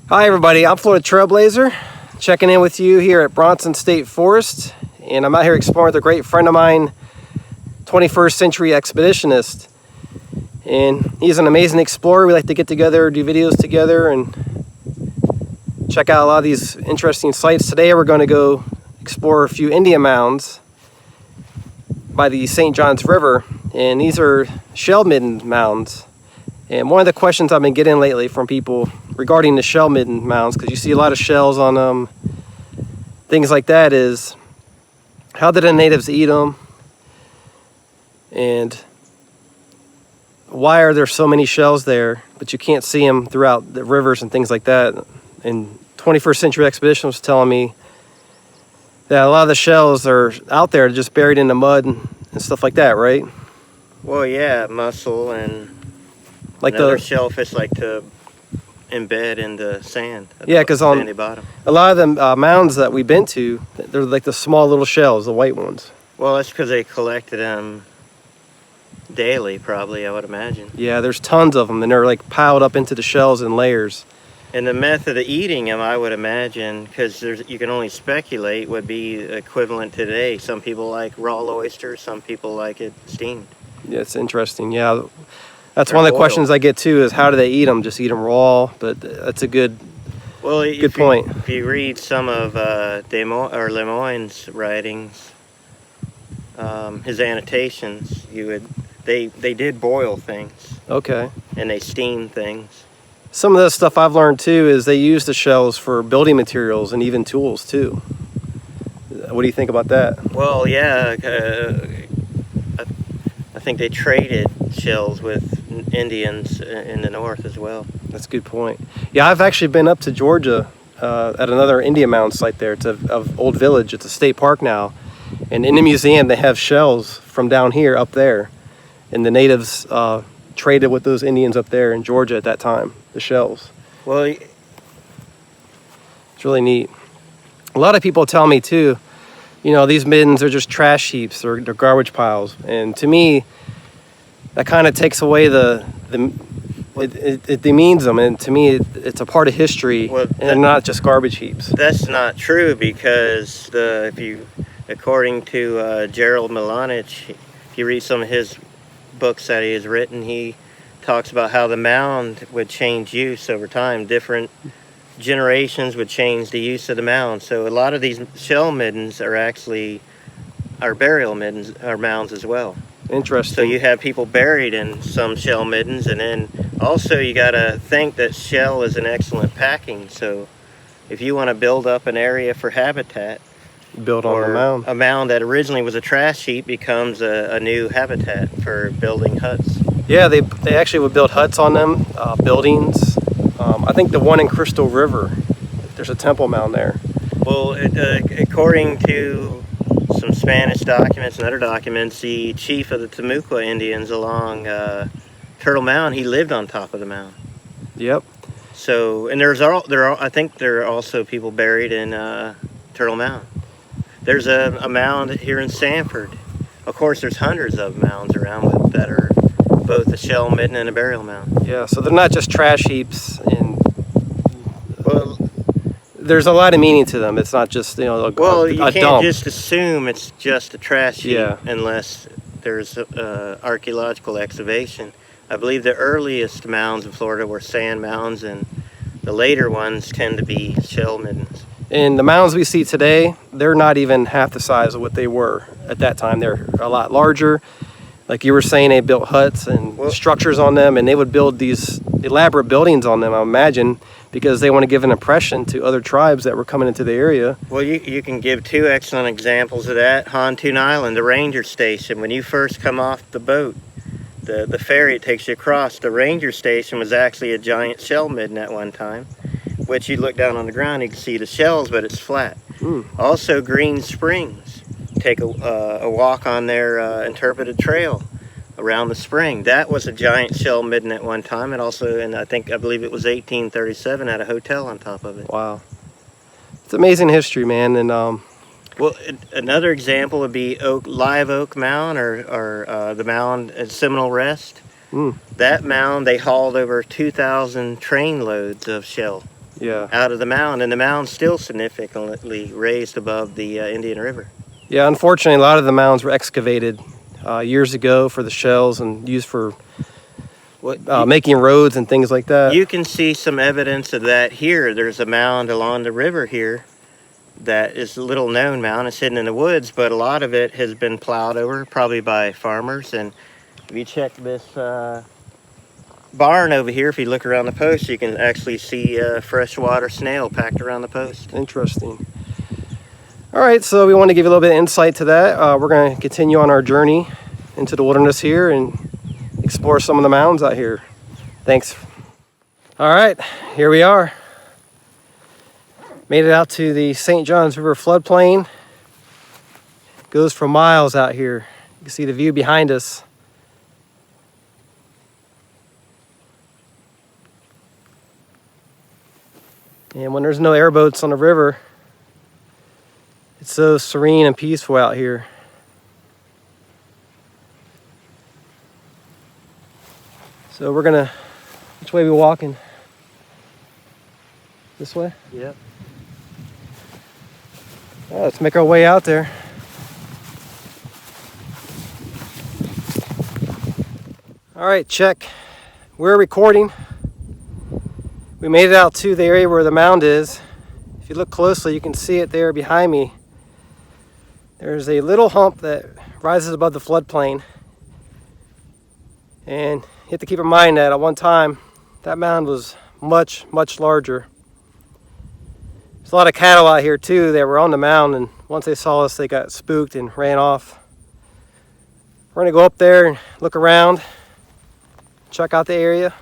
Hi everybody, I'm Florida Trailblazer, checking in with you here at Bronson State Forest, and I'm out here exploring with a great friend of mine, 21st Century Expeditionist, and he's an amazing explorer. We like to get together, do videos together, and check out a lot of these interesting sites. Today we're going to go explore a few Indian mounds by the St. Johns River, and these are shell midden mounds. And one of the questions I've been getting lately from people regarding the shell midden mounds, because you see a lot of shells on them, things like that, is how did the natives eat them? And why are there so many shells there, but you can't see them throughout the rivers and things like that? And 21st Century Expedition was telling me that a lot of the shells are out there just buried in the mud and stuff like that, right? Well, yeah, mussel and like other shellfish like to embed in the sand. Yeah, because on sandy bottom. A lot of the mounds that we've been to, they're like the small little shells, the white ones. Well, that's because they collected them daily, probably, I would imagine. Yeah, there's tons of them, and they're like piled up into the shells in layers. And the method of eating them, I would imagine, because you can only speculate, would be equivalent today. Some people like raw oysters, some people like it steamed. Yeah, it's interesting. Yeah, that's one of the questions I get too, is how do they eat them? Just eat them raw? But that's a good point. If you read some of Lemoyne's writings, his annotations, they did boil things. Okay. And they steamed things. Some of the stuff I've learned too is they use the shells for building materials and even tools too. What do you think about that? Well, yeah, I think they traded shells with Indians in the north as well. That's a good point. Yeah, I've actually been up to Georgia at another Indian mound site there. It's of Old Village. It's a state park now. And in the museum, they have shells from down here up there. And the natives traded with those Indians up there in Georgia at that time, the shells. Well, it's really neat. A lot of people tell me too, you know, these middens are just trash heaps or they're garbage piles. And to me, that kind of takes away it demeans them. And to me, it's a part of history, and they're not just garbage heaps. That's not true, because according to Gerald Milanich, if you read some of his books that he has written, he talks about how the mound would change use over time. Different generations would change the use of the mound. So a lot of these shell middens are actually burial middens, or mounds as well. Interesting. So you have people buried in some shell middens, and then also you got to think that shell is an excellent packing. So if you want to build up an area for habitat, build on a mound. A mound that originally was a trash heap becomes a new habitat for building huts. Yeah, they actually would build huts on them, buildings. I think the one in Crystal River, there's a temple mound there. Well, according to some Spanish documents and other documents, the chief of the Temuco Indians along Turtle Mound, he lived on top of the mound. Yep. So, and I think there are also people buried in Turtle Mound. There's a mound here in Sanford. Of course, there's hundreds of mounds around that are both a shell midden and a burial mound. Yeah, so they're not just trash heaps, and there's a lot of meaning to them. It's not just, you know, you can't dump. just assume it's just a trash heap unless there's archaeological excavation. I believe the earliest mounds in Florida were sand mounds, and the later ones tend to be shell middens. And the mounds we see today, they're not even half the size of what they were at that time. They're a lot larger. Like you were saying, they built huts and structures on them, and they would build these elaborate buildings on them, I imagine, because they want to give an impression to other tribes that were coming into the area. Well, you can give two excellent examples of that. Hontoon Island, the ranger station. When you first come off the boat, the ferry it takes you across, the ranger station was actually a giant shell midden at one time, which you look down on the ground, you can see the shells, but it's flat. Also, Green Springs. Take a walk on their interpreted trail around the spring. That was a giant shell midden at one time, and also, I believe it was 1837, had a hotel on top of it. Wow, it's amazing history, man. And well, another example would be Live Oak Mound, or the mound at Seminole Rest. That mound, they hauled over 2,000 train loads of shell Yeah. out of the mound, and the mound's still significantly raised above the Indian River. Yeah, unfortunately, a lot of the mounds were excavated years ago for the shells and used for making roads and things like that. You can see some evidence of that here. There's a mound along the river here that is a little known mound. It's hidden in the woods, but a lot of it has been plowed over, probably by farmers. And if you check this barn over here, if you look around the post, you can actually see freshwater snail packed around the post. Interesting. All right, so we want to give you a little bit of insight to that. We're going to continue on our journey into the wilderness here and explore some of the mounds out here. Thanks. All right, here we are. Made it out to the St. Johns River Floodplain. Goes for miles out here. You can see the view behind us. And when there's no airboats on the river, it's so serene and peaceful out here. So we're gonna, which way are we walking? This way? Yep. Oh, let's make our way out there. All right, check. We're recording. We made it out to the area where the mound is. If you look closely, you can see it there behind me. There's a little hump that rises above the floodplain. And you have to keep in mind that at one time, that mound was much, much larger. There's a lot of cattle out here too that were on the mound, and once they saw us, they got spooked and ran off. We're gonna go up there and look around, check out the area.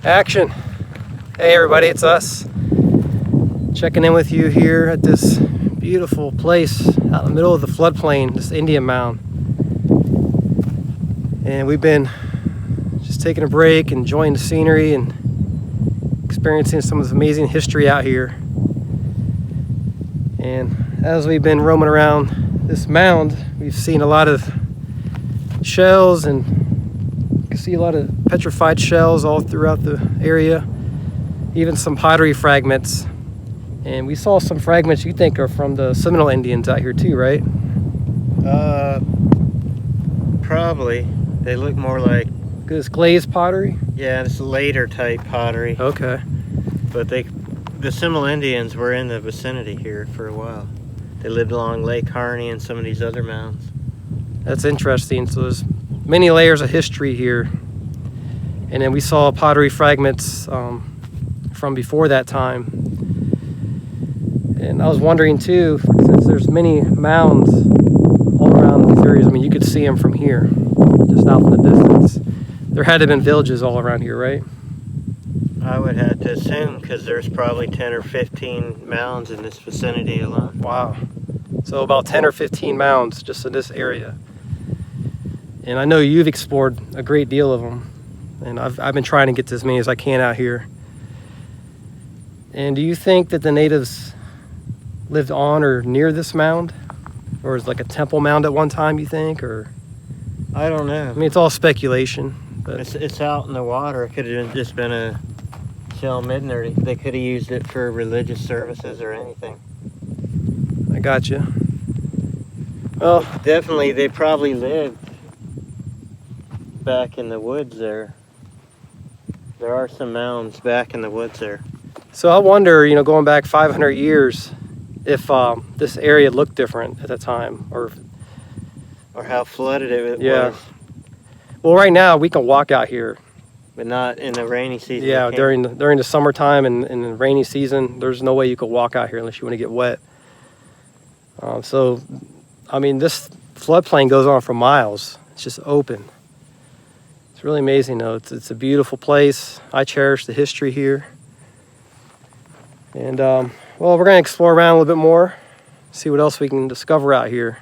Action. Hey everybody, it's us. Checking in with you here at this beautiful place out in the middle of the floodplain, this Indian Mound. And we've been just taking a break, enjoying the scenery and experiencing some of this amazing history out here. And as we've been roaming around this mound, we've seen a lot of shells, and you can see a lot of petrified shells all throughout the area, even some pottery fragments. And we saw some fragments you think are from the Seminole Indians out here too, right? Probably. They look more like... This glazed pottery? Yeah, it's later type pottery. Okay. But the Seminole Indians were in the vicinity here for a while. They lived along Lake Harney and some of these other mounds. That's interesting. So there's many layers of history here. And then we saw pottery fragments from before that time. And I was wondering too, since there's many mounds all around these areas, I mean, you could see them from here, just out in the distance. There had to have been villages all around here, right? I would have to assume, because there's probably 10 or 15 mounds in this vicinity alone. Wow. So about 10 or 15 mounds just in this area. And I know you've explored a great deal of them. And I've been trying to get to as many as I can out here. And do you think that the natives lived on or near this mound? Or is it like a temple mound at one time, you think? Or I don't know. I mean, it's all speculation. But It's out in the water. It could have just been a shell midden, or they could have used it for religious services or anything. I got you. Well, Definitely, they probably lived back in the woods there. There are some mounds back in the woods there. so I wonder, you know, going back 500 years, if this area looked different at the time, or how flooded it Yeah. was. well, right now we can walk out here. But not in the rainy season. Yeah, you can't. during the summertime and the rainy season, there's no way you could walk out here unless you want to get wet. So, I mean, this floodplain goes on for miles. It's just open. It's really amazing, though. It's a beautiful place. I cherish the history here. And well, we're going to explore around a little bit more, see what else we can discover out here.